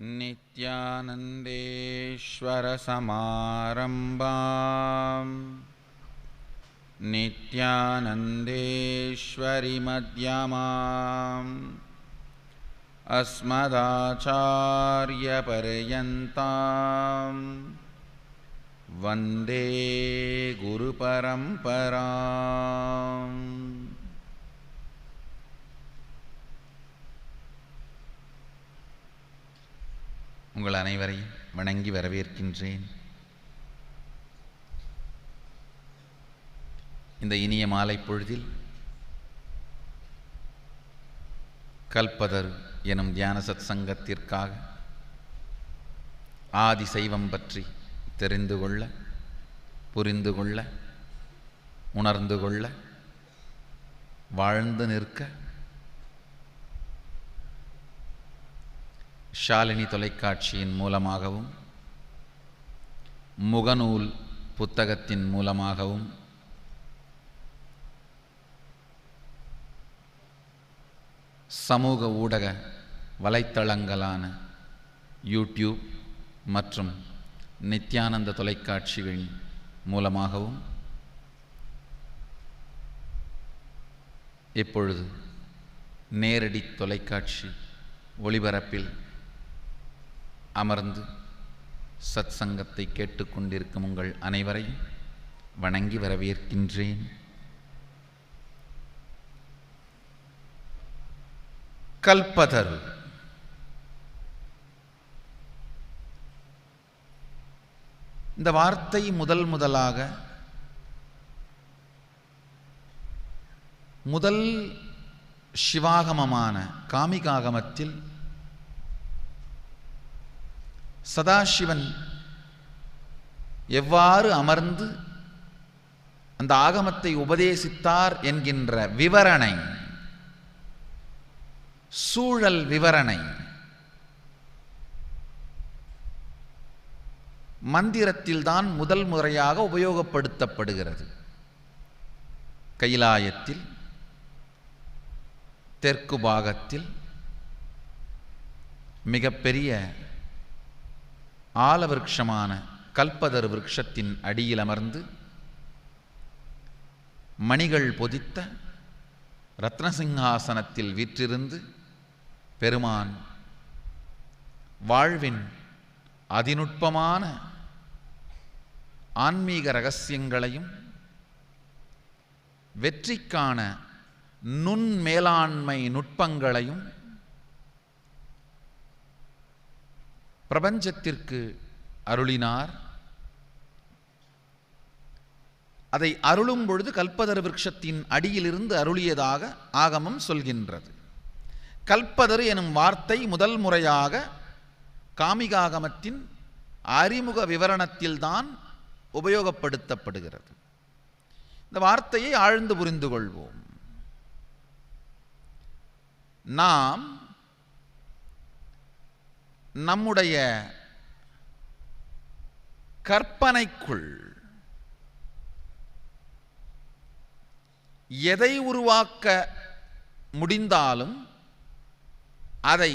नित्यानन्देश्वरसमारम्भाम् नित्यानन्देश्वरिमध्यमाम् अस्मदाचार्यपर्यन्ताम् वन्दे गुरुपरम्पराम्. உங்கள் அனைவரையும் வணங்கி வரவேற்கின்றேன். இந்த இனிய மாலை பொழுதில் கல்பதர் எனும் தியான சத் சங்கத்திற்காக ஆதி சைவம் பற்றி தெரிந்து கொள்ள, புரிந்து கொள்ள, உணர்ந்து கொள்ள, வாழ்ந்து நிற்க ஷாலினி தொலைக்காட்சியின் மூலமாகவும் முகநூல் புத்தகத்தின் மூலமாகவும் சமூக ஊடக வலைத்தளங்களான யூடியூப் மற்றும் நித்யானந்த தொலைக்காட்சிகளின் மூலமாகவும் இப்பொழுது நேரடி தொலைக்காட்சி ஒளிபரப்பில் அமர்ந்து சத் சங்கத்தை கேட்டுக்கொண்டிருக்கும் உங்கள் அனைவரையும் வணங்கி வரவேற்கின்றேன். கல்பதரு இந்த வார்த்தை முதலாக முதல் சிவாகமமான காமிகாகமத்தில் சதாசிவன் எவ்வாறு அமர்ந்து அந்த ஆகமத்தை உபதேசித்தார் என்கின்ற விவரணை, சூழல் விவரணை மந்திரத்தில்தான் முதல் முறையாக உபயோகப்படுத்தப்படுகிறது. கைலாயத்தில் தெற்கு பாகத்தில் மிகப்பெரிய ஆலவிருட்சமான கல்பதரு விருட்சத்தின் அடியில் அமர்ந்து மணிகள் பொதித்த ரத்னசிங்காசனத்தில் வீற்றிருந்து பெருமான் வாழ்வின் அதிநுட்பமான ஆன்மீக இரகசியங்களையும் வெற்றிக்கான நுண்மேலாண்மை நுட்பங்களையும் பிரபஞ்சத்திற்கு அருளினார். அதை அருளும் பொழுது கல்பதரு விருட்சத்தின் அடியிலிருந்து அருளியதாக ஆகமம் சொல்கின்றது. கல்பதரு எனும் வார்த்தை முதல் முறையாக காமிகாகமத்தின் அறிமுக விவரணத்தில்தான் உபயோகப்படுத்தப்படுகிறது. இந்த வார்த்தையை ஆழ்ந்து புரிந்து கொள்வோம். நாம் நம்முடைய கற்பனைக்குள் எதை உருவாக்க முடிந்தாலும் அதை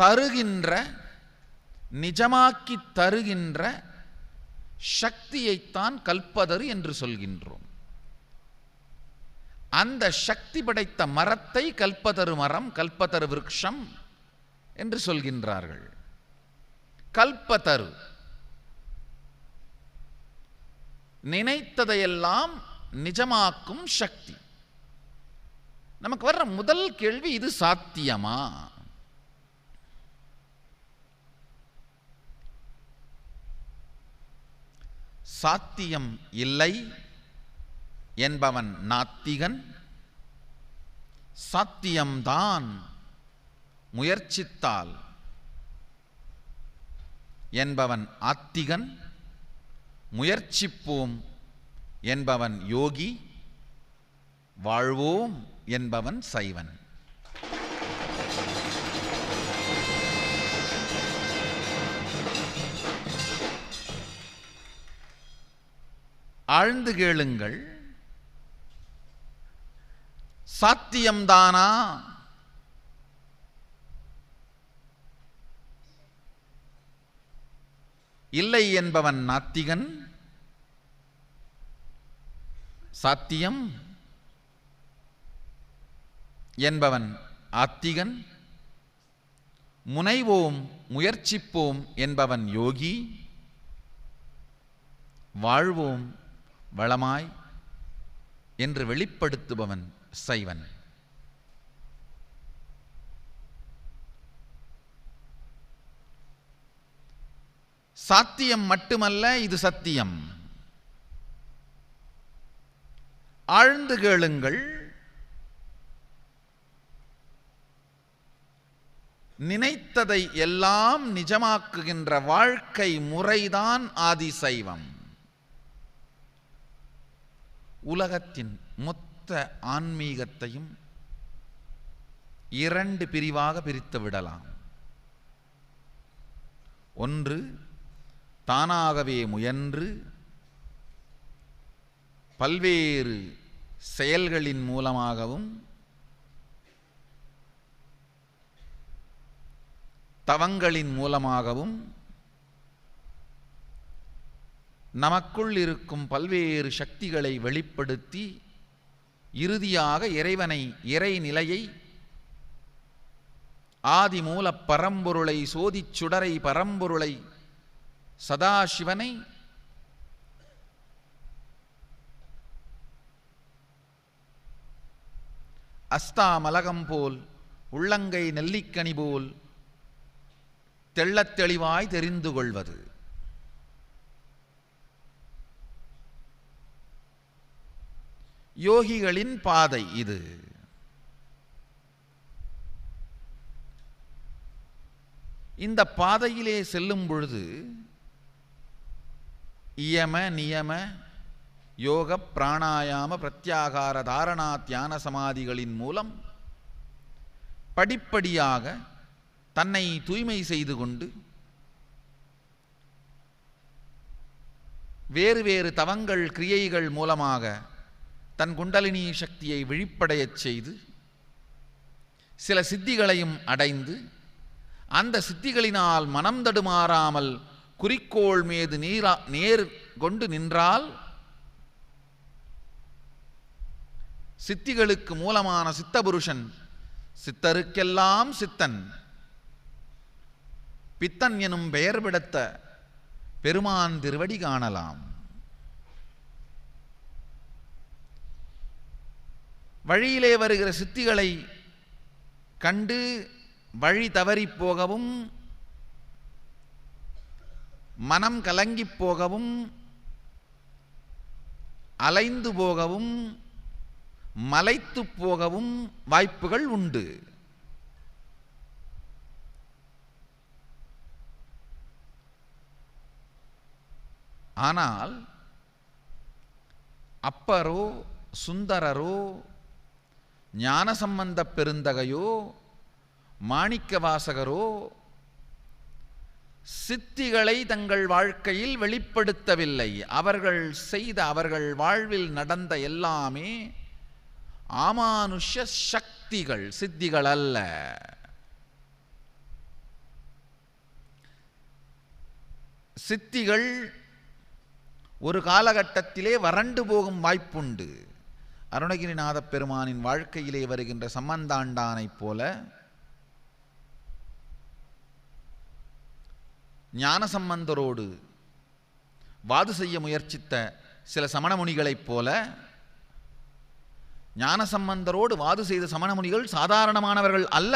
தருகின்ற, நிஜமாக்கி தருகின்ற சக்தியைத்தான் கல்பதரு என்று சொல்கின்றோம். அந்த சக்தி படைத்த மரத்தை கல்பதரு மரம், கல்பதரு விருட்சம் என்று சொல்கின்றார்கள். கல்பதரு நினைத்ததையெல்லாம் நிஜமாக்கும் சக்தி. நமக்கு வர்ற முதல் கேள்வி, இது சாத்தியமா? சாத்தியம் இல்லை என்பவன் நாத்திகன், சாத்தியம்தான் முயற்சித்தால் என்பவன் ஆத்திகன், முயற்சிப்போம் என்பவன் யோகி, வாழ்வோம் என்பவன் சைவன். ஆழ்ந்து கேளுங்கள். சாத்தியம்தானா? இல்லை என்பவன் நாத்திகன். சாத்தியம் என்பவன் ஆத்திகன். முனைவோம் முயற்சிப்போம் என்பவன் யோகி. வாழ்வோம் வளமாய் என்று வெளிப்படுத்துபவன் சைவன். சாத்தியம் மட்டுமல்ல, இது சத்தியம். ஆழ்ந்து கேளுங்கள். நினைத்ததை எல்லாம் நிஜமாக்குகின்ற வாழ்க்கை முறைதான் ஆதிசைவம். உலகத்தின் மொத்த ஆன்மீகத்தையும் 2 பிரிவாக பிரித்து விடலாம். ஒன்று, தானாகவே முயன்று பல்வேறு செயல்களின் மூலமாகவும் தவங்களின் மூலமாகவும் நமக்குள் இருக்கும் பல்வேறு சக்திகளை வெளிப்படுத்தி இறுதியாக இறைநிலையை, ஆதிமூல பரம்பொருளை, சோதிச் சுடரை பரம்பொருளை, சதாசிவனை அஸ்தாமலகம் போல், உள்ளங்கை நெல்லிக்கனி போல் தெள்ளத் தெளிவாய் தெரிந்து கொள்வது. யோகிகளின் பாதை இது. இந்த பாதையிலே செல்லும் பொழுது இயம நியம யோக பிராணாயாம பிரத்யாகார தாரணா தியான சமாதிகளின் மூலம் படிப்படியாக தன்னை தூய்மை செய்து கொண்டு வேறு வேறு தவங்கள் கிரியைகள் மூலமாக தன் குண்டலினி சக்தியை விழிப்படையச் செய்து சில சித்திகளையும் அடைந்து அந்த சித்திகளினால் மனம் தடுமாறாமல் குறிக்கோள் மீது நேர் கொண்டு நின்றால் சித்திகளுக்கு மூலமான சித்தபுருஷன், சித்தருக்கெல்லாம் சித்தன், பித்தன் எனும் பெயர் விடத்த பெருமான் திருவடி காணலாம். வழியிலே வருகிற சித்திகளை கண்டு வழி தவறிப் போகவும், மனம் கலங்கிப் போகவும், அலைந்து போகவும், மலைத்து போகவும் வாய்ப்புகள் உண்டு. ஆனால் அப்பரோ சுந்தரரோ ஞானசம்பந்த பெருந்தகையோ மாணிக்க வாசகரோ சித்திகளை தங்கள் வாழ்க்கையில் வெளிப்படுத்தவில்லை. அவர்கள் செய்த, அவர்கள் வாழ்வில் நடந்த எல்லாமே ஆமானுஷ்ய சக்திகள், சித்திகள் அல்ல. சித்திகள் ஒரு காலகட்டத்திலே வறண்டு போகும் வாய்ப்புண்டு. அருணகிரிநாத பெருமானின் வாழ்க்கையிலே வருகின்ற சம்பந்தாண்டானைப் போல, ஞானசம்பந்தரோடு வாது செய்ய முயற்சித்த சில சமணமுனிகளைப் போல, ஞானசம்பந்தரோடு வாது செய்த சமணமுனிகள் சாதாரணமானவர்கள் அல்ல.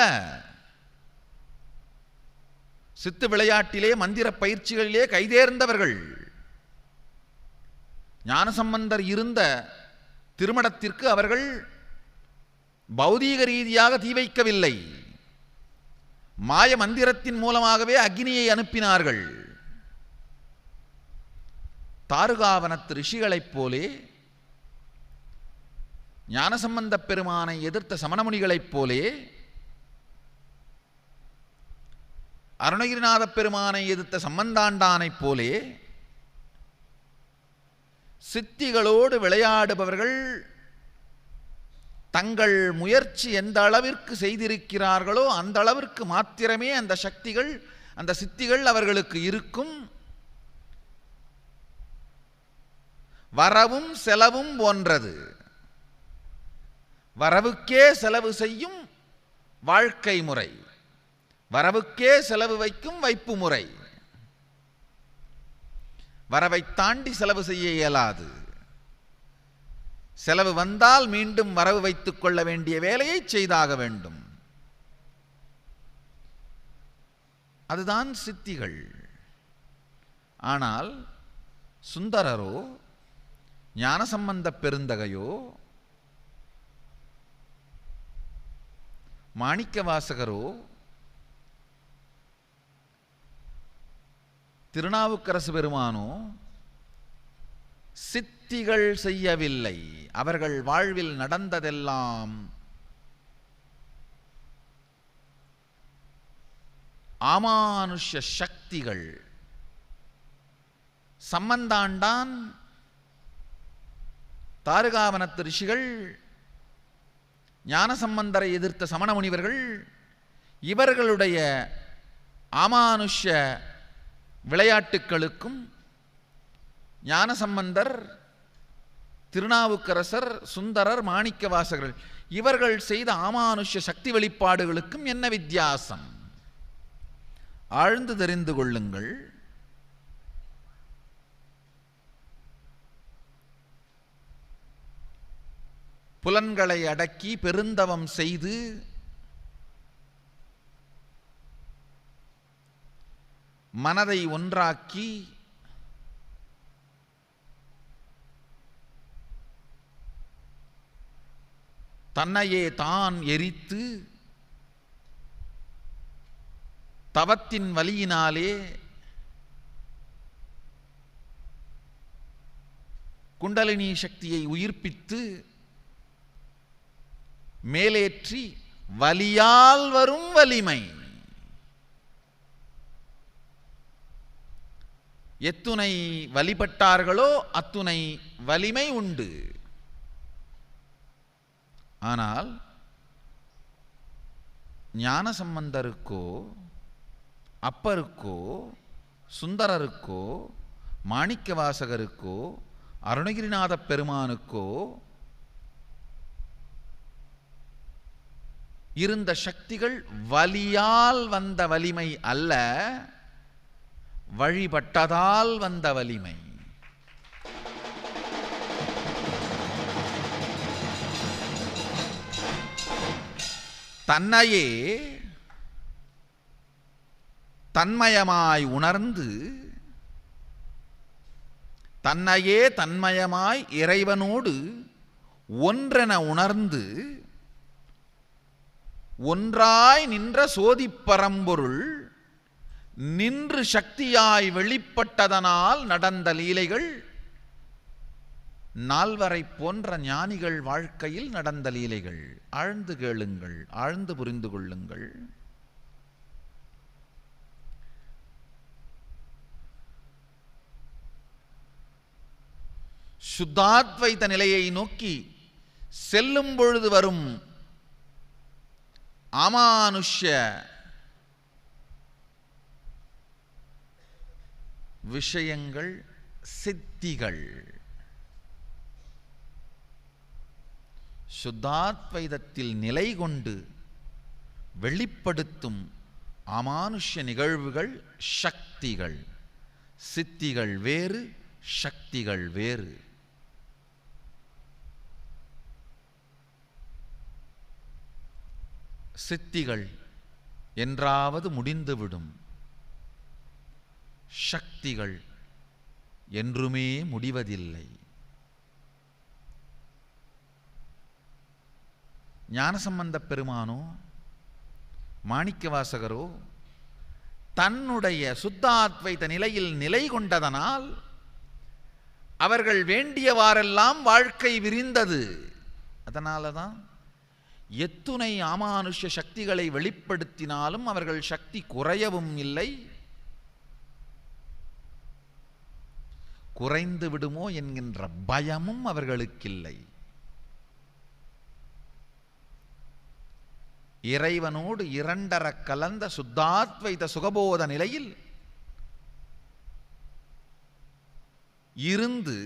சித்து விளையாட்டிலே, மந்திர பயிற்சிகளிலே கைதேர்ந்தவர்கள். ஞானசம்பந்தர் இருந்த திருமணத்திற்கு அவர்கள் பௌதீக ரீதியாக தீ வைக்கவில்லை. மாய மந்திரத்தின் மூலமாகவே அக்னியை அனுப்பினார்கள். தாருகாவனத்து ரிஷிகளைப் போலே, ஞானசம்பந்த பெருமானை எதிர்த்த சமணமுனிகளைப் போலே, அருணகிரிநாத பெருமானை எதிர்த்த சம்பந்தாண்டானைப் போலே சித்திகளோடு விளையாடுபவர்கள் தங்கள் முயற்சி எந்த அளவிற்கு செய்திருக்கிறார்களோ அந்த அளவிற்கு மாத்திரமே அந்த சக்திகள், அந்த சித்திகள் அவர்களுக்கு இருக்கும். வரவும் செலவும் போன்றது. வரவுக்கே செலவு செய்யும் வாழ்க்கை முறை, வரவுக்கே செலவு வைக்கும் வைப்பு முறை. வரவை தாண்டி செலவு செய்ய இயலாது. செலவு வந்தால் மீண்டும் வரவு வைத்துக் கொள்ள வேண்டிய வேலையை செய்தாக வேண்டும். அதுதான் சித்திகள். ஆனால் சுந்தரரோ ஞானசம்பந்த பெருந்தகையோ மாணிக்கவாசகரோ திருநாவுக்கரசு பெருமானோ சித்திகள் செய்யவில்லை. அவர்கள் வாழ்வில் நடந்ததெல்லாம் அமானுஷ்ய சக்திகள். சம்பந்தாண்டான், தாருகாவனத்து ரிஷிகள், ஞானசம்பந்தரை எதிர்த்த சமண முனிவர்கள், இவர்களுடைய அமானுஷ்ய விளையாட்டுக்களுக்கும் ஞானசம்பந்தர், திருநாவுக்கரசர், சுந்தரர், மாணிக்கவாசகர்கள் இவர்கள் செய்த அமானுஷ்ய சக்தி வெளிப்பாடுகளுக்கும் என்ன வித்தியாசம்? ஆழ்ந்து தெரிந்து கொள்ளுங்கள். புலன்களை அடக்கி பெருந்தவம் செய்து மனதை ஒன்றாக்கி தன்னையே தான் எரித்து தவத்தின் வலியினாலே குண்டலினி சக்தியை உயிர்ப்பித்து மேலேற்றி வலியால் வரும் வலிமை. எத்துணை வழிபட்டார்களோ அத்துணை வலிமை உண்டு. ஆனால் ஞானசம்பந்தருக்கோ அப்பருக்கோ சுந்தரருக்கோ மாணிக்கவாசகருக்கோ அருணகிரிநாத பெருமானுக்கோ இருந்த சக்திகள் வலியால் வந்த வலிமை அல்ல, வழிபட்டதால் வந்த வலிமை. தன்னையே தன்மயமாய் உணர்ந்து, தன்னையே தன்மயமாய் இறைவனோடு ஒன்றென உணர்ந்து ஒன்றாய் நின்ற சோதிப்பரம்பொருள் நின்று சக்தியாய் வெளிப்பட்டதனால் நடந்த லீலைகள் நால்வரை போன்ற ஞானிகள் வாழ்க்கையில் நடந்த லீலைகள். ஆழ்ந்து கேளுங்கள், ஆழ்ந்து புரிந்து கொள்ளுங்கள். சுத்தாத்வைத நிலையை நோக்கி செல்லும் பொழுது வரும் அமானுஷ்ய விஷயங்கள் சித்திகள். சுத்தாத்வைதத்தில் நிலை கொண்டு வெளிப்படுத்தும் அமானுஷ்ய நிகழ்வுகள் சக்திகள். சித்திகள் வேறு, சக்திகள் வேறு. சித்திகள் என்றாவது முடிந்துவிடும், சக்திகள் என்றுமே முடிவதில்லை. ஞானசம்பந்த பெருமானோ மாணிக்கவாசகரோ தன்னுடைய சுத்தாத்வைத நிலையில் நிலை கொண்டதனால் அவர்கள் வேண்டியவாறெல்லாம் வாழ்க்கை விரிந்தது. அதனால தான் எத்துணை அமானுஷ்ய சக்திகளை வெளிப்படுத்தினாலும் அவர்கள் சக்தி குறையவும் இல்லை, குறைந்து விடுமோ என்கின்ற பயமும் அவர்களுக்கில்லை. இறைவனோடு இரண்டர கலந்த சுத்தாத்வைத சுகபோத நிலையில் இருந்து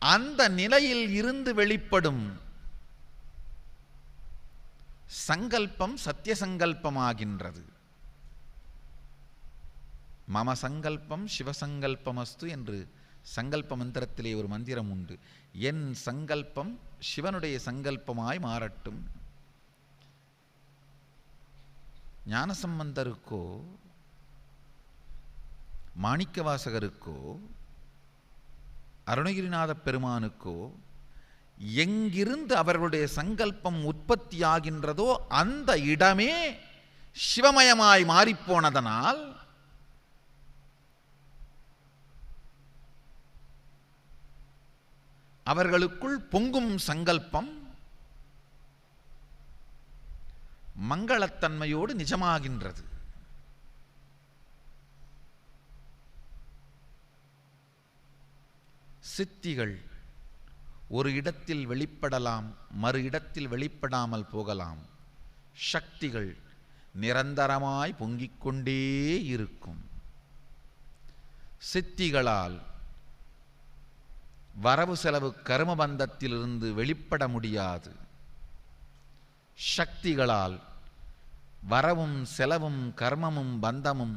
அந்த நிலையில் இருந்து வெளிப்படும் சங்கல்பம் சத்திய சங்கல்பமாகின்றது. மம சங்கல்பம் சிவசங்கல்பமஸ்து என்று சங்கல்ப மந்திரத்திலே ஒரு மந்திரம் உண்டு. என் சங்கல்பம் சிவனுடைய சங்கல்பமாய் மாறட்டும். ஞானசம்பந்தருக்கோ மாணிக்கவாசகருக்கோ அருணகிரிநாத பெருமானுக்கோ எங்கிருந்து அவர்களுடைய சங்கல்பம் உற்பத்தியாகின்றதோ அந்த இடமே சிவமயமாய் மாறிப்போனதனால் அவர்களுக்குள் பொங்கும் சங்கல்பம் மங்களத்தன்மையோடு நிஜமாகின்றது. சித்திகள் ஒரு இடத்தில் வெளிப்படலாம், மறு இடத்தில் வெளிப்படாமல் போகலாம். சக்திகள் நிரந்தரமாய் பொங்கிக் கொண்டே இருக்கும். சித்திகளால் வரவு செலவு கர்மபந்தத்திலிருந்து வெளிப்பட முடியாது. சக்திகளால் வரவும் செலவும் கர்மமும் பந்தமும்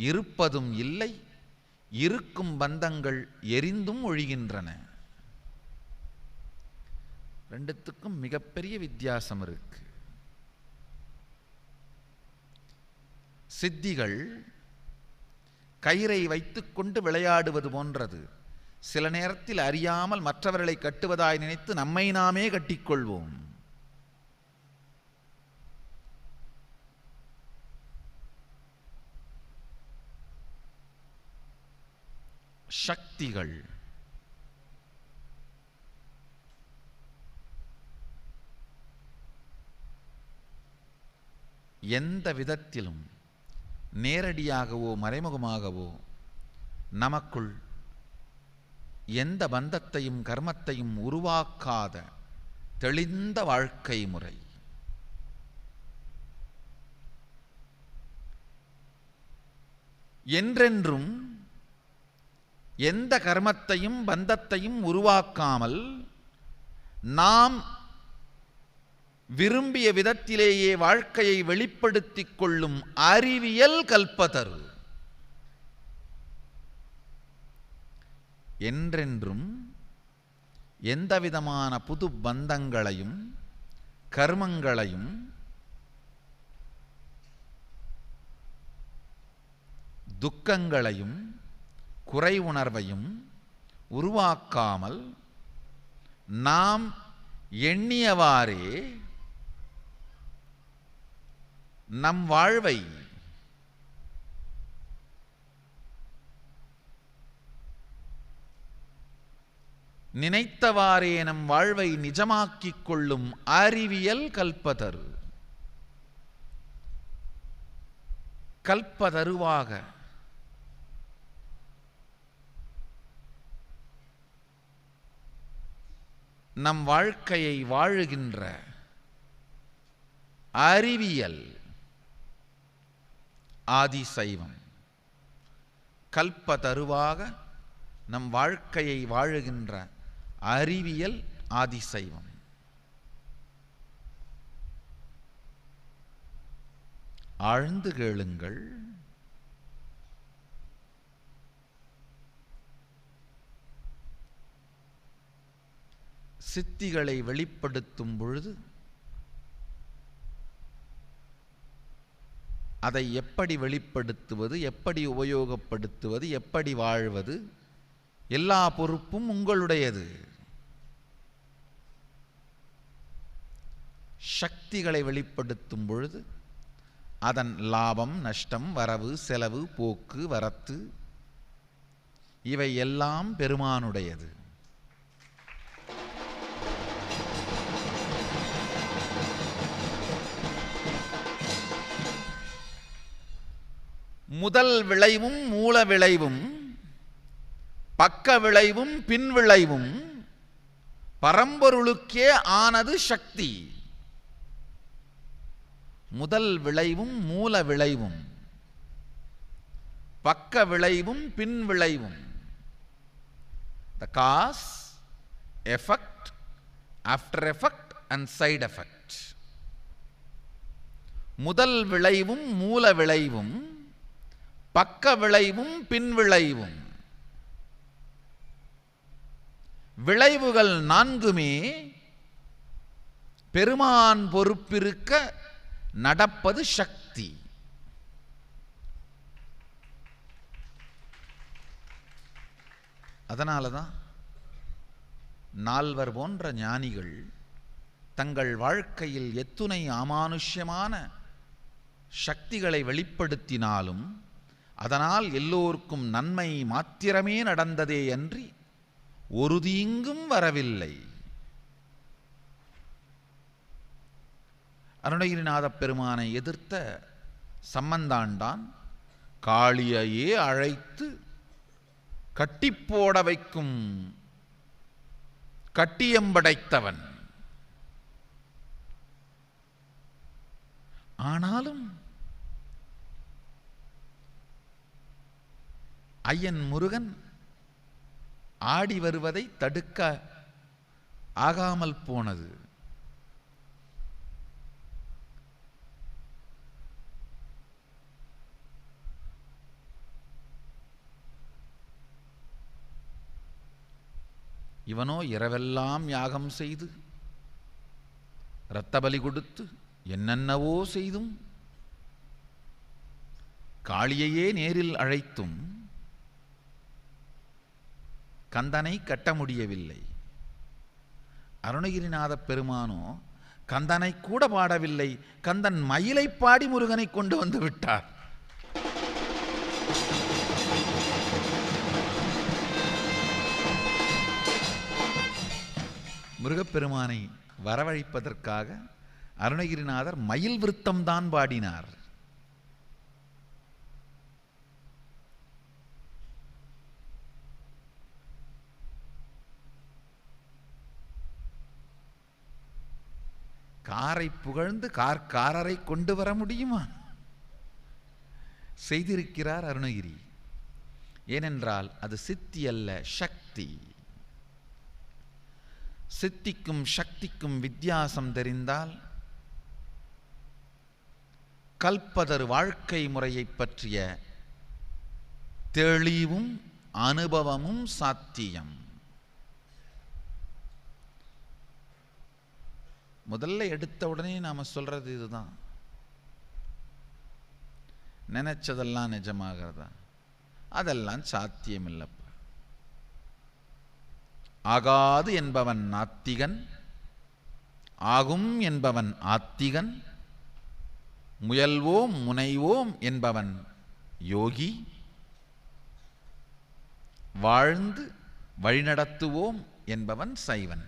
இருப்பதும் இல்லை, இருக்கும் பந்தங்கள் எரிந்தும் ஒழிகின்றன. ரெண்டுத்துக்கும் மிகப்பெரிய வித்தியாசம் இருக்கு. சித்திகள் கயிறை வைத்துக்கொண்டு விளையாடுவது போன்றது. சில நேரத்தில் அறியாமல் மற்றவர்களை கட்டுவதாய் நினைத்து நம்மை நாமே கட்டிக்கொள்வோம். சக்திகள் எந்த விதத்திலும் நேரடியாகவோ மறைமுகமாகவோ நமக்குள் எந்த பந்தத்தையும் கர்மத்தையும் உருவாக்காத தெளிந்த வாழ்க்கை முறை. என்றென்றும் எந்த கர்மத்தையும் பந்தத்தையும் உருவாக்காமல் நாம் விரும்பிய விதத்திலேயே வாழ்க்கையை வெளிப்படுத்திக் கொள்ளும் அறிவியல் கல்பதரு. என்றென்றும் எந்தவிதமான புது பந்தங்களையும் கர்மங்களையும் துக்கங்களையும் குறை உணர்வையும் உருவாக்காமல் நாம் எண்ணியவாறே நம் வாழ்வை நினைத்தவாறே நம் வாழ்வை நிஜமாக்கிக் கொள்ளும் அறிவியல் கல்பதரு. கல்பதருவாக நம் வாழ்க்கையை வாழுகின்ற அறிவியல் ஆதிசைவம். கல்பதருவாக நம் வாழ்க்கையை வாழுகின்ற அறிவியல் ஆதிசைவம். ஆழ்ந்து கேளுங்கள். சித்திகளை வெளிப்படுத்தும் பொழுது அதை எப்படி வெளிப்படுத்துவது, எப்படி உபயோகப்படுத்துவது, எப்படி வாழ்வது, எல்லா பொறுப்பும் உங்களுடையது. சக்திகளை வெளிப்படுத்தும் பொழுது அதன் லாபம் நஷ்டம் வரவு செலவு போக்கு வரத்து இவை எல்லாம் பெருமானுடையது. முதல் விளைவும் மூல விளைவும் பக்க விளைவும் பின் விளைவும் பரம்பொருளுக்கே ஆனது சக்தி. முதல் விளைவும் மூல விளைவும் பக்க விளைவும் பின் விளைவும் the cause, effect, after effect and side effect. முதல் விளைவும் மூல விளைவும் பக்க விளைவும் பின் விளைவும். விளைவுகள் நான்குமே பெருமான் பொறுப்பிருக்க நடப்பது சக்தி. அதனாலதான் நால்வர் போன்ற ஞானிகள் தங்கள் வாழ்க்கையில் எத்துணை அமானுஷ்யமான சக்திகளை வெளிப்படுத்தினாலும் அதனால் எல்லோருக்கும் நன்மை மாத்திரமே நடந்ததே அன்றி ஒரு தீங்கும் வரவில்லை. அருணகிரிநாத பெருமானை எதிர்த்த சம்பந்தாண்டான் காளியையே அழைத்து கட்டிப்போட வைக்கும் கட்டியம்படைத்தவன். ஆனாலும் ஐயன் முருகன் ஆடி வருவதை தடுக்க ஆகாமல் போனது. இவனோ இரவெல்லாம் யாகம் செய்து இரத்த பலி கொடுத்து என்னென்னவோ செய்தும் காளியையே நேரில் அழைத்தும் கந்தனை கட்ட முடியவில்லை. அருணகிரிநாத பெருமானோ கந்தனை கூட பாடவில்லை, கந்தன் மயிலை பாடி முருகனை கொண்டு வந்து விட்டார். முருகப்பெருமானை வரவழைப்பதற்காக அருணகிரிநாதர் மயில் விருத்தம்தான் பாடினார். காரை புகழ்ந்து காரரை கொண்டு வர முடியுமா? செய்திருக்கிறார் அருணகிரி. ஏனென்றால் அது சித்தி அல்ல, சக்தி. சித்திக்கும் சக்திக்கும் வித்தியாசம் தெரிந்தால் கல்பதர் வாழ்க்கை முறையை பற்றிய தெளிவும் அனுபவமும் சாத்தியம். முதல்ல எடுத்த உடனே நாம சொல்றது இதுதான், நினைச்சதெல்லாம் நிஜமாகிறதா? அதெல்லாம் சாத்தியம் இல்லப்பா. ஆகாது என்பவன் நாத்திகன், ஆகும் என்பவன் ஆத்திகன், முயல்வோம் முனைவோம் என்பவன் யோகி, வாழ்ந்து வழிநடத்துவோம் என்பவன் சைவன்.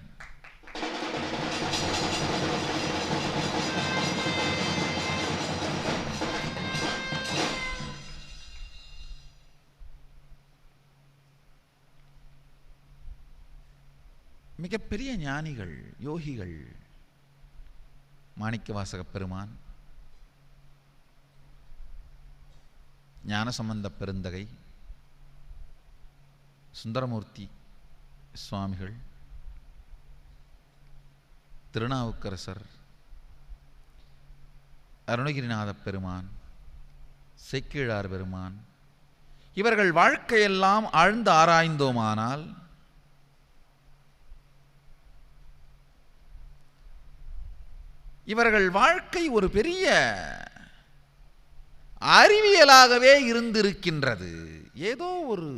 மிகப்பெரிய ஞானிகள், யோகிகள், மாணிக்கவாசக பெருமான், ஞானசம்பந்த பெருந்தகை, சுந்தரமூர்த்தி சுவாமிகள், திருநாவுக்கரசர், அருணகிரிநாத பெருமான், சேக்கிழார் பெருமான், இவர்கள் வாழ்க்கையெல்லாம் ஆழ்ந்து ஆராய்ந்தோமானால் இவர்கள் வாழ்க்கை ஒரு பெரிய அறிவியலாகவே இருந்திருக்கின்றது. ஏதோ ஒரு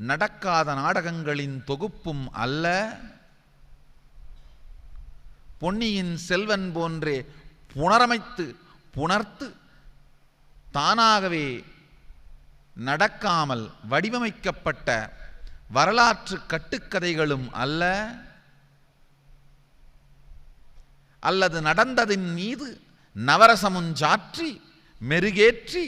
நடக்காத நாடகங்களின் தொகுப்பும் அல்ல, பொன்னியின் செல்வன் போன்றே புனரமைத்து புணர்த்து தானாகவே நடக்காமல் வடிவமைக்கப்பட்ட வரலாற்று கட்டுக்கதைகளும் அல்ல, அல்லது நடந்ததின் மீது நவரசமுஞ்சாற்றி மெருகேற்றி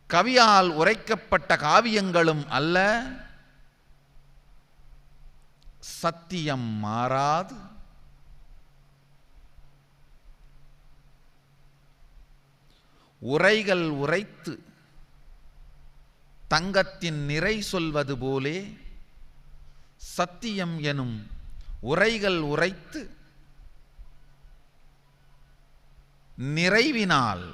கவியால் உரைக்கப்பட்ட காவியங்களும் அல்ல. சத்தியம் மாறாது, உரைகள் உரைத்து தங்கத்தின் நிறை சொல்வது போலே சத்தியம் எனும் உரைகள் உரைத்து நிறைவினால்,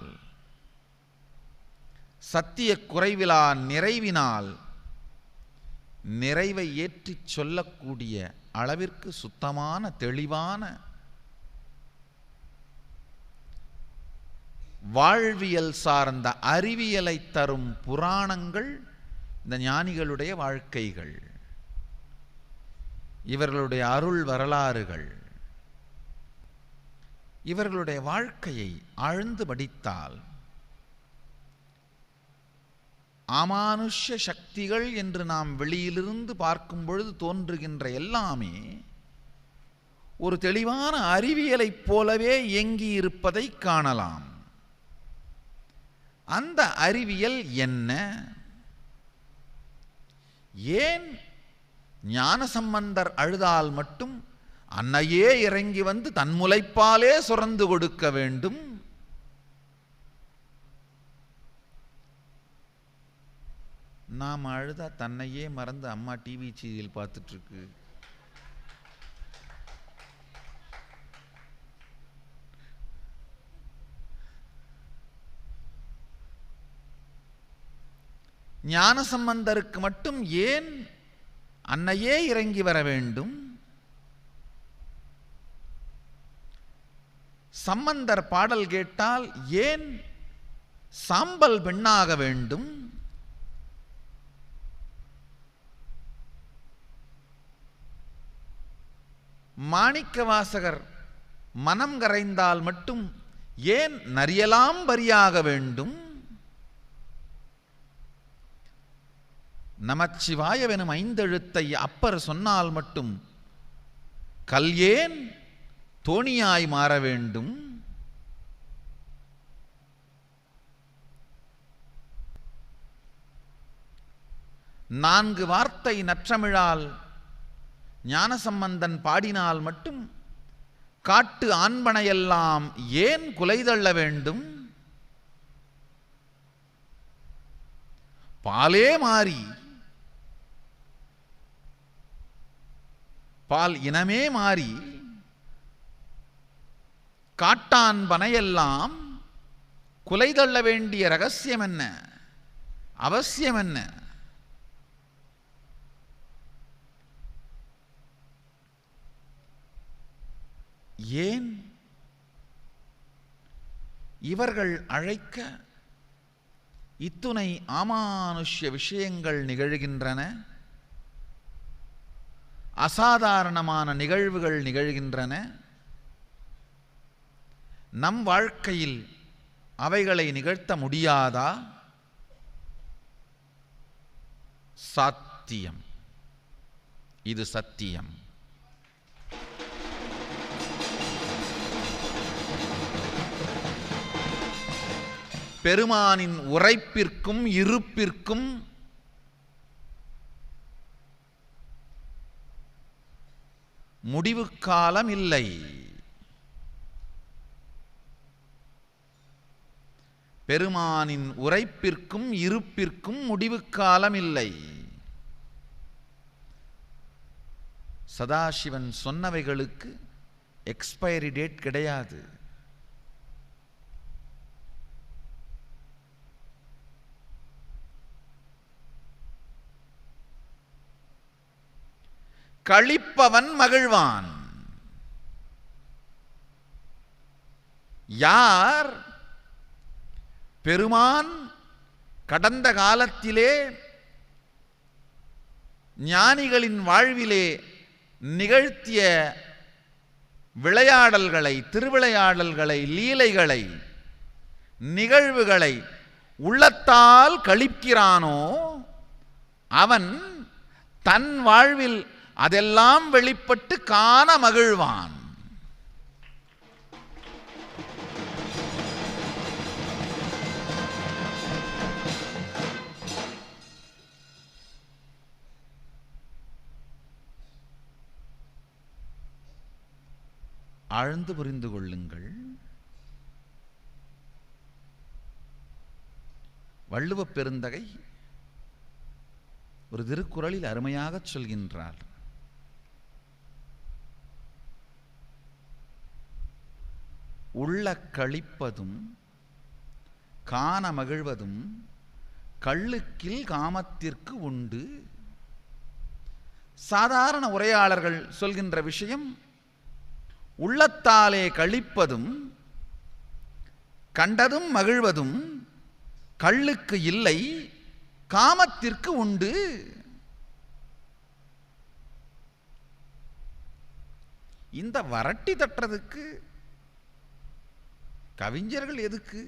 சத்திய குறைவிலா நிறைவினால் நிறைவை ஏற்றிச் சொல்லக்கூடிய அளவிற்கு சுத்தமான தெளிவான வாழ்வியல் சார்ந்த அறிவியலை தரும் புராணங்கள் இந்த ஞானிகளுடைய வாழ்க்கைகள், இவர்களுடைய அருள் வரலாறுகள். இவர்களுடைய வாழ்க்கையை ஆழ்ந்து படித்தால் அமானுஷ்ய சக்திகள் என்று நாம் வெளியிலிருந்து பார்க்கும் பொழுது தோன்றுகின்ற எல்லாமே ஒரு தெளிவான அறிவியலைப் போலவே இயங்கி இருப்பதை காணலாம். அந்த அறிவியல் என்ன? ஏன் ஞானசம்பந்தர் அழுதால் மட்டும் அன்னையே இறங்கி வந்து தன் முலைப்பாலே சுரந்து கொடுக்க வேண்டும்? நாம் அழுதா தன்னையே மறந்து அம்மா டிவி சீரியல் பார்த்துட்டு இருக்கு. ஞானசம்பந்தருக்கு மட்டும் ஏன் அன்னையே இறங்கி வர வேண்டும்? சம்பந்தர் பாடல் கேட்டால் ஏன் சாம்பல் பெண்ணாக வேண்டும்? மாணிக்கவாசகர் மனம் கரைந்தால் மட்டும் ஏன் நரியலாம் பரியாக வேண்டும்? நமச்சிவாயவெனும் ஐந்தெழுத்தை அப்பர் சொன்னால் மட்டும் கல் ஏன் தோணியாய் மாற வேண்டும்? நான்கு வார்த்தை நற்றமிழால் ஞானசம்பந்தன் பாடினால் மட்டும் காட்டு ஆண்பனையெல்லாம் ஏன் குலைதள்ள வேண்டும்? பாலே மாறி, பால் இனமே மாறி காட்டான் பனையெல்லாம் குலைதள்ள வேண்டிய ரகசியம் என்ன? அவசியம் என்ன? ஏன் இவர்கள் அழைக்க இத்துணை அமானுஷ்ய விஷயங்கள் நிகழ்கின்றன? அசாதாரணமான நிகழ்வுகள் நிகழ்கின்றன. நம் வாழ்க்கையில் அவைகளை நிகழ்த்த முடியாதா? சாத்தியம். இது சத்தியம். பெருமானின் உரைப்பிற்கும் இருப்பிற்கும் முடிவு காலம் இல்லை. பெருமானின் உரைப்பிற்கும் இருப்பிற்கும் முடிவு காலம் இல்லை. சதாசிவன் சொன்னவைகளுக்கு எக்ஸ்பைரி டேட் கிடையாது. களிப்பவன் மகிழ்வான். யார் பெருமான் கடந்த காலத்திலே ஞானிகளின் வாழ்விலே நிகழ்த்திய விளையாடல்களை, திருவிளையாடல்களை, லீலைகளை, நிகழ்வுகளை உள்ளத்தால் களிக்கிறானோ அவன் தன் வாழ்வில் அதெல்லாம் வெளிப்பட்டு காண மகிழ்வான். ஆழ்ந்து புரிந்து கொள்ளுங்கள். வள்ளுவப் பெருந்தகை ஒரு திருக்குறளில் அருமையாக சொல்கின்றார். உள்ள களிப்பதும் காண மகிழ்வதும் கள்ளுக்கில் காமத்திற்கு உண்டு. சாதாரண உரையாளர்கள் சொல்கின்ற விஷயம், உள்ளத்தாலே களிப்பதும் கண்டதும் மகிழ்வதும் கள்ளுக்கு இல்லை, காமத்திற்கு உண்டு. இந்த வரட்டி தட்டுறதுக்கு கவிஞர்கள் எதுக்கு?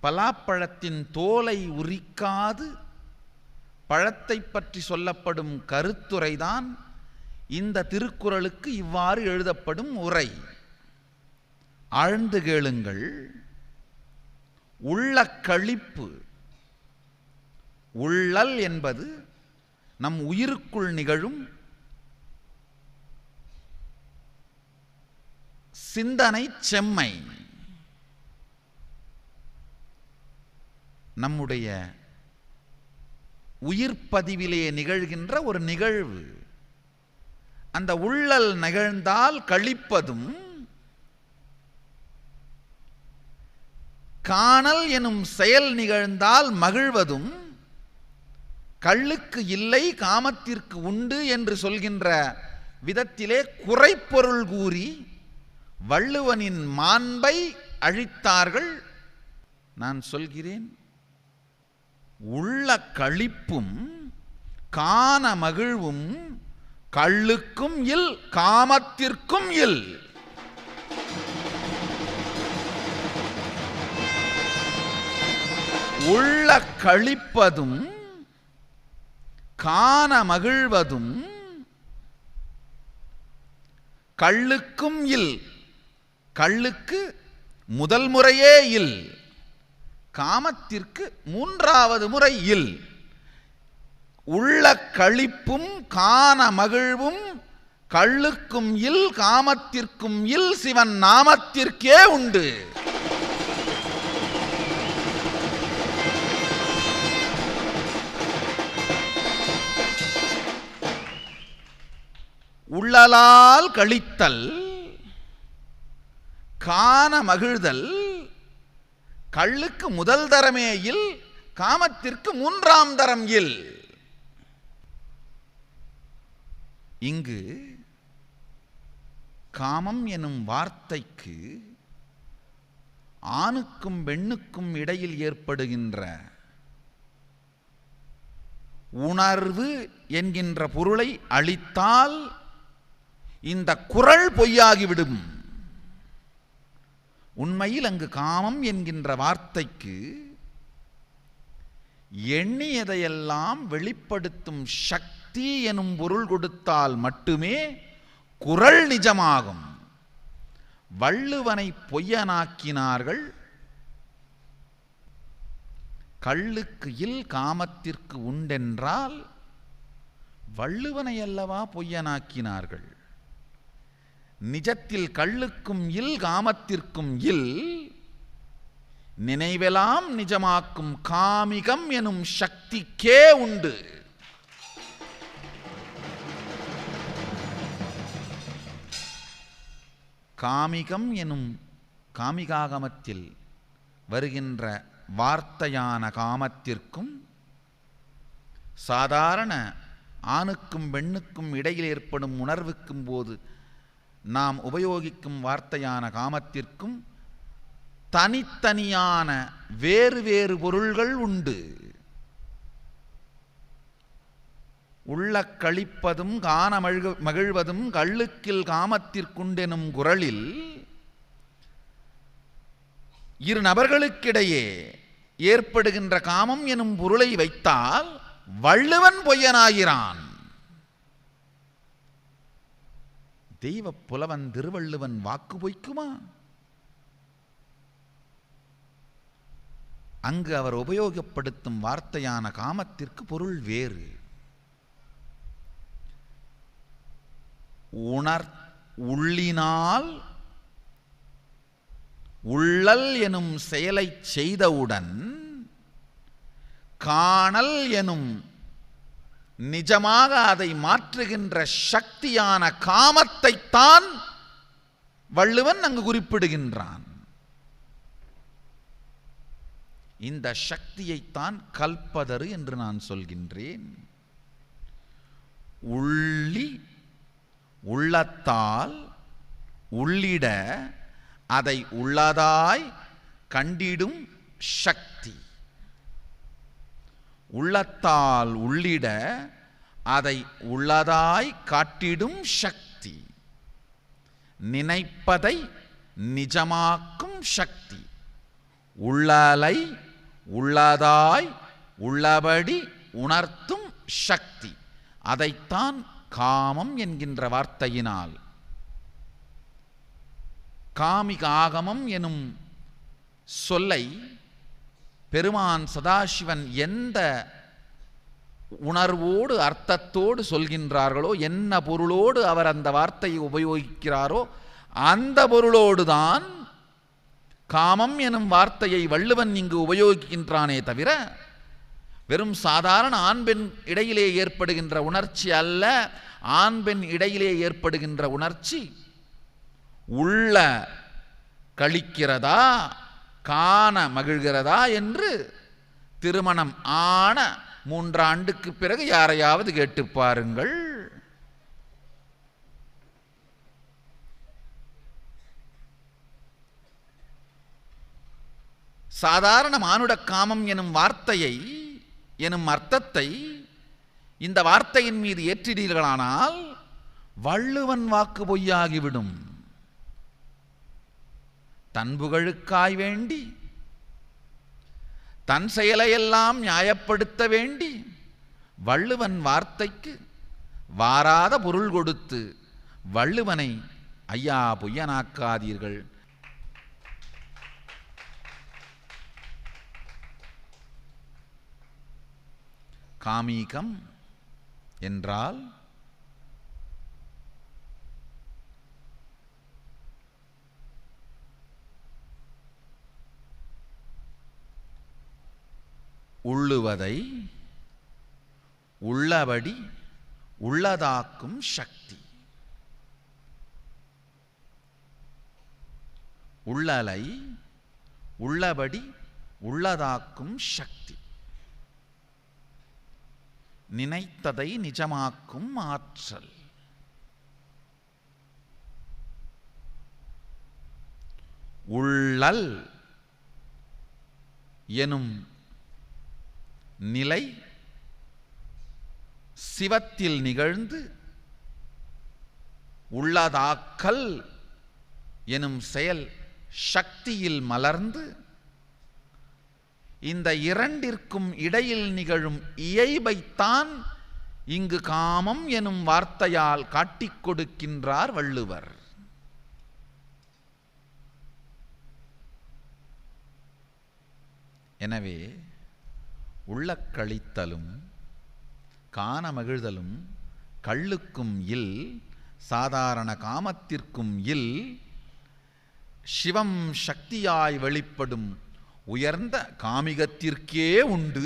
பலாப்பழத்தின் தோலை உரிக்காது பழத்தை பற்றி சொல்லப்படும் கருத்துரைதான் இந்த திருக்குறளுக்கு இவ்வாறு எழுதப்படும் உரை. ஆழ்ந்து கேளுங்கள். உள்ள களிப்பு, உள்ளல் என்பது நம் உயிருக்குள் நிகழும் சிந்தனை செம்மை. நம்முடைய உயிர்ப்பதிவிலே நிகழ்கின்ற ஒரு நிகழ்வு. அந்த உள்ளல் நிகழ்ந்தால் களிப்பதும், காணல் எனும் செயல் நிகழ்ந்தால் மகிழ்வதும் கள்ளுக்கு இல்லை, காமத்திற்கு உண்டு என்று சொல்கின்ற விதத்திலே குறைப்பொருள் கூறி வள்ளுவனின் மாண்பை அழித்தார்கள். நான் சொல்கிறேன், உள்ள களிப்பும் காண மகிழ்வும் கள்ளுக்கும் இல், காமத்திற்கும் இல். உள்ள களிப்பதும் காண மகிழ்வதும் கள்ளுக்கும் இல், கள்ளுக்கு முதல் முறையே இல், காமத்திற்கு மூன்றாவது முறை இல். உள்ள களிப்பும் காண மகிழ்வும் கள்ளுக்கும் இல், காமத்திற்கும் இல், சிவன் நாமத்திற்கே உண்டு. உள்ளலால் கழித்தல், காண மகிழ்தல் கள்ளுக்கு முதல் தரமே இல், காமத்திற்கு மூன்றாம் தரம் இல். இங்கு காமம் எனும் வார்த்தைக்கு ஆணுக்கும் பெண்ணுக்கும் இடையில் ஏற்படுகின்ற உணர்வு என்கின்ற பொருளை அளித்தால் இந்த குறள் பொய்யாகிவிடும். உண்மையில் அங்கு காமம் என்கின்ற வார்த்தைக்கு எண்ணியதையெல்லாம் வெளிப்படுத்தும் சக்தி எனும் பொருள் கொடுத்தால் மட்டுமே குறள் நிஜமாகும். வள்ளுவனை பொய்யனாக்கினார்கள். கள்ளுக்கு இல், காமத்திற்கு உண்டென்றால் வள்ளுவனை அல்லவா பொய்யனாக்கினார்கள். நிஜத்தில் கள்ளுக்கும் இல், காமத்திற்கும் இல், நினைவெல்லாம் நிஜமாக்கும் காமிகம் எனும் சக்திக்கே உண்டு. காமிகம் எனும் காமிகாகமத்தில் வருகின்ற வார்த்தையான காமத்திற்கும் சாதாரண ஆணுக்கும் பெண்ணுக்கும் இடையில் ஏற்படும் உணர்வுக்கும் போது நாம் உபயோகிக்கும் வார்த்தையான காமத்திற்கும் தனித்தனியான வேறு வேறு பொருள்கள் உண்டு. உள்ள களிப்பதும் காண மகிழ்வதும் கள்ளுக்கில் காமத்திற்குண்டெனும் குறளில் இரு நபர்களுக்கிடையே ஏற்படுகின்ற காமம் எனும் பொருளை வைத்தால் வள்ளுவன் பொய்யனாகிறான். தெய்வ புலவன் திருவள்ளுவன் வாக்கு பொய்க்குமா? அங்கு அவர் உபயோகப்படுத்தும் வார்த்தையான காமத்திற்கு பொருள் வேறு. உள்ளினால் உள்ளல் எனும் செயலை செய்தவுடன் காணல் எனும் நிஜமாக அதை மாற்றுகின்ற சக்தியான காமத்தைத்தான் வள்ளுவன் அங்கு குறிப்பிடுகின்றான். இந்த சக்தியைத்தான் கல்பதரு என்று நான் சொல்கின்றேன். உள்ளி உள்ளத்தால் உள்ளிட அதை உள்ளதாய் கண்டிடும் சக்தி. உள்ளத்தால் உள்ளிட அதை உள்ளதாய் காட்டிடும் சக்தி. நினைப்பதை நிஜமாக்கும் சக்தி. உள்ளலை உள்ளதாய் உள்ளபடி உணர்த்தும் சக்தி. அதைத்தான் காமம் என்கின்ற வார்த்தையினால், காமிக ஆகமம் எனும் சொல்லை பெருமான் சதாசிவன் எந்த உணர்வோடு அர்த்தத்தோடு சொல்கின்றார்களோ, என்ன பொருளோடு அவர் அந்த வார்த்தையை உபயோகிக்கிறாரோ அந்த பொருளோடு தான் காமம் எனும் வார்த்தையை வள்ளுவன் இங்கு உபயோகிக்கின்றானே தவிர வெறும் சாதாரண ஆண் பெண் இடையிலே ஏற்படுகின்ற உணர்ச்சி அல்ல. ஆண் பெண் இடையிலே ஏற்படுகின்ற உணர்ச்சி உள்ள கழிக்கிறதா காண மகிழ்கிறதா என்று திருமணம் ஆன 3 ஆண்டுக்கு பிறகு யாரையாவது கேட்டு பாருங்கள். சாதாரண மானுட காமம் எனும் வார்த்தையை எனும் அர்த்தத்தை இந்த வார்த்தையின் மீது ஏற்றினீர்களானால் வள்ளுவன் வாக்கு பொய்யாகிவிடும். தன் புகழுக்காய் வேண்டி தன் செயலையெல்லாம் நியாயப்படுத்த வேண்டி வள்ளுவன் வார்த்தைக்கு வாராத பொருள் கொடுத்து வள்ளுவனை ஐயா பொய்யனாக்காதீர்கள். காமீகம் என்றால் உள்ளுவதை உள்ளபடி உள்ளதாக்கும் சக்தி. உள்ளலை உள்ளபடி உள்ளதாக்கும் சக்தி. நினைத்ததை நிஜமாக்கும் ஆற்றல். உள்ளல் எனும் நிலை சிவத்தில் நிகழ்ந்து உள்ளதாக்கல் எனும் செயல் சக்தியில் மலர்ந்து இந்த இரண்டிற்கும் இடையில் நிகழும் இயைபைத்தான் இங்கு காமம் எனும் வார்த்தையால் காட்டிக் கொடுக்கின்றார் வள்ளுவர். எனவே உள்ளக்கழித்தலும் காண மகிழ்தலும் கள்ளுக்கும் இல் சாதாரண காமத்திற்கும் இல் சிவம் சக்தியாய் வெளிப்படும் உயர்ந்த காமிகத்திற்கே உண்டு.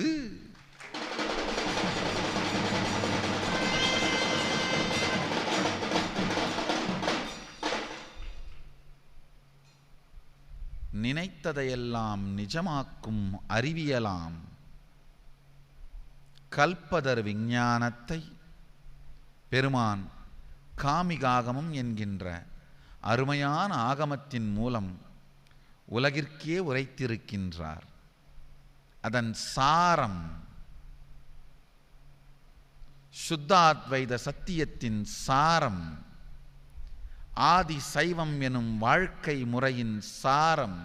நினைத்ததையெல்லாம் நிஜமாக்கும் அறிவியலாம் கல்பதர் விஞ்ஞானத்தை பெருமான் காமிகாகமம் என்கின்ற அருமையான ஆகமத்தின் மூலம் உலகிற்கே உரைத்திருக்கின்றார். அதன் சாரம் சுத்தாத்வைத சத்தியத்தின் சாரம், ஆதி சைவம் எனும் வாழ்க்கை முறையின் சாரம்,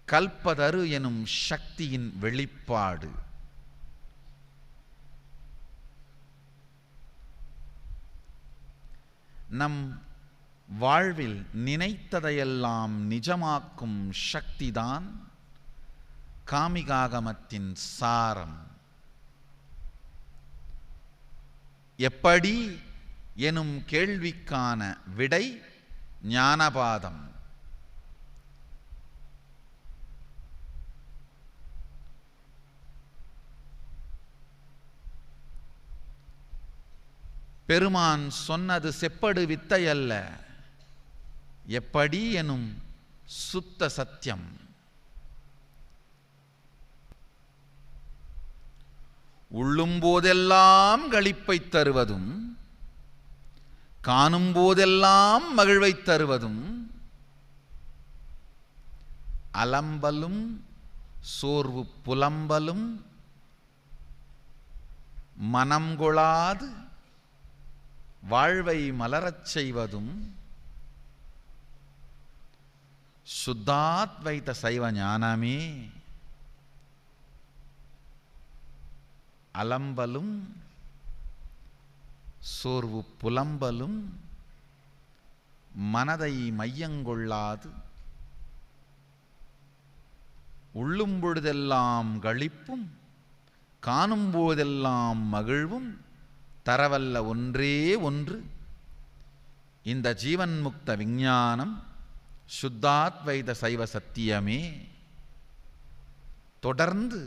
கல்பதரு எனும் சக்தியின் வெளிப்பாடு. நம் வாழ்வில் நினைத்ததையெல்லாம் நிஜமாக்கும் சக்திதான் காமிகாகமத்தின் சாரம். எப்படி எனும் கேள்விக்கான விடை ஞானபாதம். பெருமான் சொன்னது செப்படு வித்தையல்ல, எப்படி எனும் சுத்த சத்தியம். உள்ளும் போதெல்லாம் களிப்பை தருவதும் காணும் போதெல்லாம் மகிழ்வை தருவதும் அலம்பலும் சோர்வு புலம்பலும் மனம் கொளாது வாழ்வை மலரச் செய்வதும் சுத்தாத்வைத சைவ ஞானமே. அலம்பலும் சோர்வு புலம்பலும் மனதை மையங்கொள்ளாது உள்ளும் பொழுதெல்லாம் களிப்பும் காணும் போதெல்லாம் மகிழ்வும் தரவல்ல ஒன்றே ஒன்று இந்த ஜீவன் முக்த விஞ்ஞானம் சுத்தாத்வைத சைவ சத்தியமே. தொடர்ந்து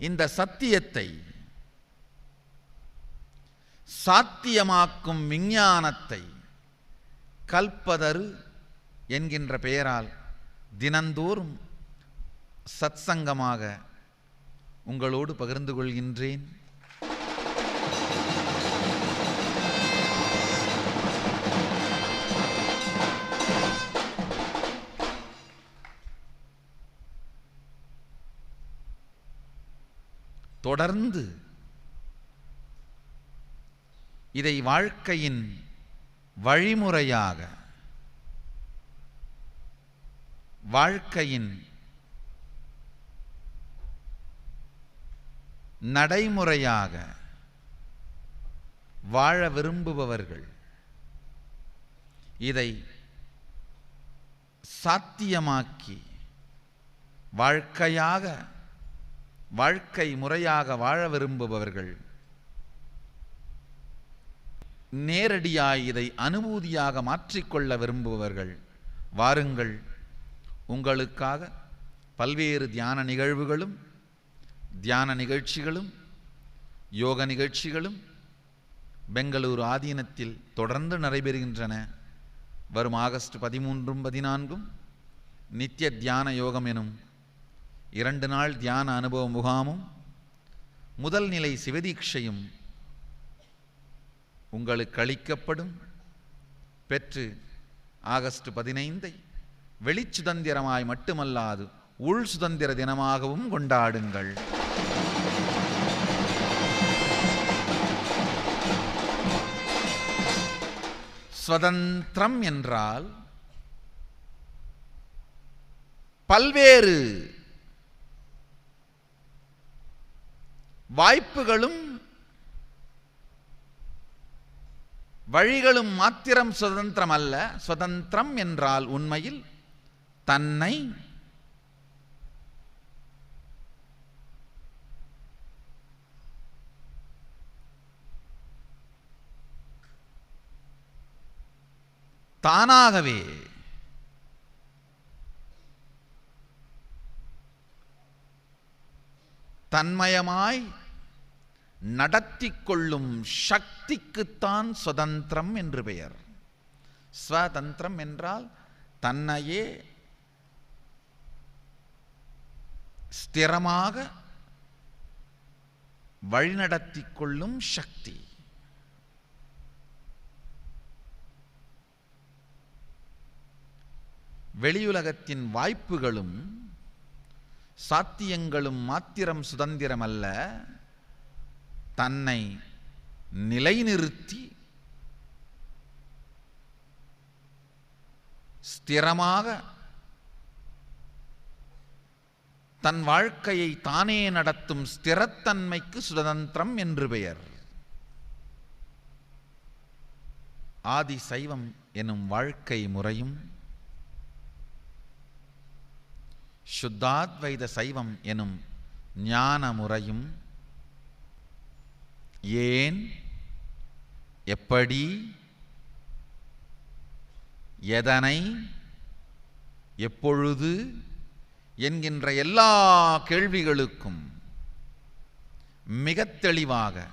இந்த சத்தியத்தை சாத்தியமாக்கும் விஞ்ஞானத்தை கல்பதரு என்கின்ற பெயரால் தினந்தோறும் சத்சங்கமாக உங்களோடு பகிர்ந்து கொள்கின்றேன். தொடர்ந்து இதை வாழ்க்கையின் வழிமுறையாக, வாழ்க்கையின் நடைமுறையாக வாழ விரும்புபவர்கள், இதை சாத்தியமாக்கி வாழ்க்கையாக, வாழ்க்கை முறையாக வாழ விரும்புபவர்கள், நேரடியாய் இதை அனுபூதியாக மாற்றிக்கொள்ள விரும்புபவர்கள், வாருங்கள். உங்களுக்காக பல்வேறு தியான நிகழ்வுகளும் தியான நிகழ்ச்சிகளும் யோக நிகழ்ச்சிகளும் பெங்களூரு ஆதீனத்தில் தொடர்ந்து நடைபெறுகின்றன. வரும் ஆகஸ்ட் 13, 14 நித்திய தியான யோகம் எனும் 2 நாள் தியான அனுபவ முகாமும் முதல் நிலை சிவதீட்சையும் உங்களுக்கு அளிக்கப்படும். பெற்று ஆகஸ்ட் 15 வெளிச்சுதந்திரமாய் மட்டுமல்லாது உள் சுதந்திர தினமாகவும் கொண்டாடுங்கள். சுதந்திரம் என்றால் பல்வேறு வாய்ப்புகளும் வழிகளும் மாத்திரம் சுதந்திரம் அல்ல. சுதந்திரம் என்றால் உண்மையில் தன்னை தானாகவே தன்மயமாய் நடத்தி கொள்ளும் சக்திக்குத்தான் சுதந்திரம் என்று பெயர். ஸ்வதந்திரம் என்றால் தன்னையே ஸ்திரமாக வழிநடத்தி கொள்ளும் சக்தி. வெளியுலகத்தின் வாய்ப்புகளும் சாத்தியங்களும் மாத்திரம் சுதந்திரம் அல்ல, தன்னை நிலைநிறுத்தி ஸ்திரமாக தன் வாழ்க்கையை தானே நடத்தும் ஸ்திரத்தன்மைக்கு சுதந்திரம் என்று பெயர். ஆதி சைவம் எனும் வாழ்க்கை முறையும் சுத்தாத்வைத சைவம் எனும் ஞான முறையும் ஏன் எப்படி, எதனை, எப்பொழுது என்கின்ற எல்லா கேள்விகளுக்கும் மிகத் தெளிவாக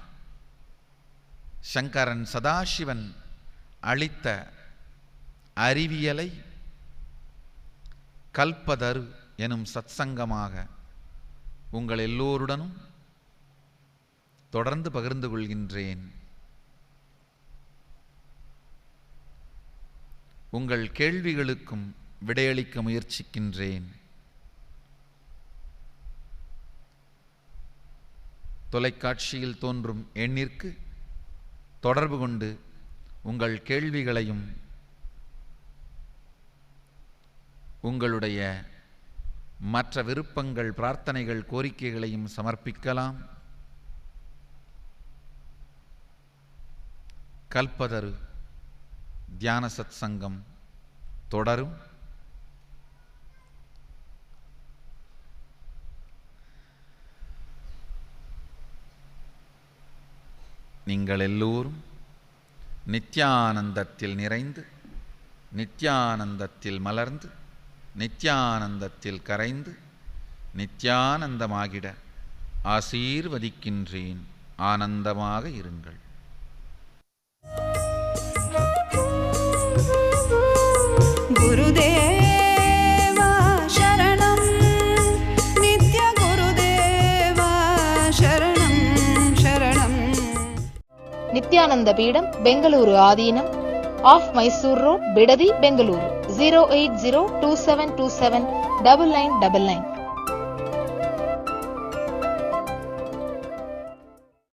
சங்கரன் சதாசிவன் அளித்த அறிவியலை கல்பதரு எனும் சத்சங்கமாக உங்கள் எல்லோருடனும் தொடர்ந்து பகிர்ந்து கொள்கின்றேன். உங்கள் கேள்விகளுக்கும் விடையளிக்க முயற்சிக்கின்றேன். தொலைக்காட்சியில் தோன்றும் எண்ணிற்கு தொடர்பு கொண்டு உங்கள் கேள்விகளையும் உங்களுடைய மற்ற விருப்பங்கள், பிரார்த்தனைகள், கோரிக்கைகளையும் சமர்ப்பிக்கலாம். கல்பதரு தியான சத்சங்கம் தொடரும். நீங்கள் எல்லோரும் நித்யானந்தத்தில் நிறைந்து, நித்யானந்தத்தில் மலர்ந்து, நித்யானந்தத்தில் கரைந்து, நித்யானந்தமாகிட ஆசீர்வதிக்கின்றேன். ஆனந்தமாக இருங்கள். குருதேவா சரணம், நித்ய குருதேவா சரணம் சரணம். நித்யானந்த பீடம், பெங்களூரு ஆதீனம், ஆஃப் மைசூர் ரோட், பிடதி, பெங்களூரு. 08027279999.